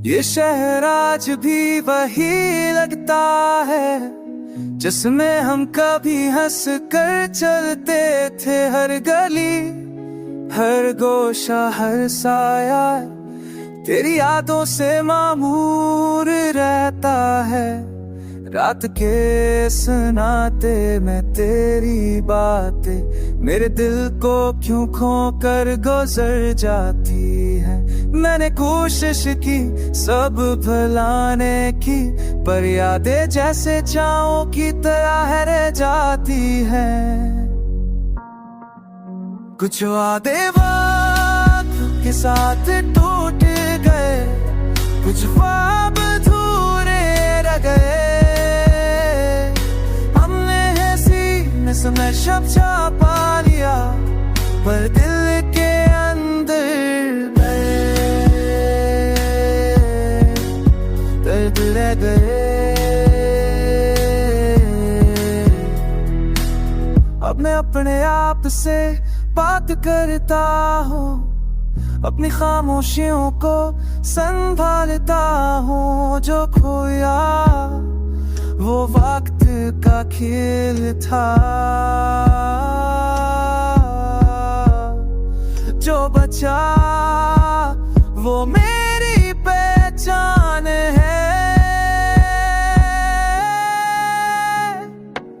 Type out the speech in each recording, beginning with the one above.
ये शहर आज भी वही लगता है जिसमें हम कभी हंस कर चलते थे। हर गली, हर गोशा, हर साया तेरी यादों से मामूर रहता है। रात के सुनाते मैं तेरी बातें मेरे दिल को क्यों खो कर गुजर जाती है। मैंने कोशिश की सब भुलाने की, पर यादें जैसे चाओं की तरह रह जाती है। कुछ वादे वक्त के साथ टूट गए, कुछ ख्वाब अधूरे रह गए। हमने है सीने से नशा छुपा लिया, पर दिल के अंदर दर्द रह गए। अब मैं अपने आप से बात करता हूँ, अपनी खामोशियों को संभालता हूँ। जो खोया वो वक्त का खेल था, जो बचा वो मेरी पहचान है।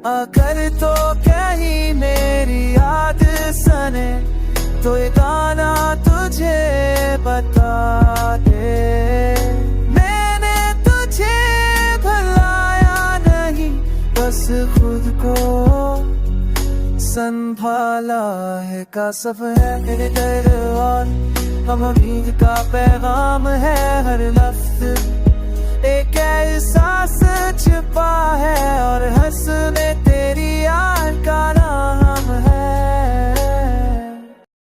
अगर तो कहीं मेरी याद सने तो ये गाना तुझे बता दे। मैंने तुझे भुलाया नहीं, बस खुद को संभाला है। कासफ है मेरे दर्द और हम अभी का पैगाम है। हर लफ्ज़ एक एहसास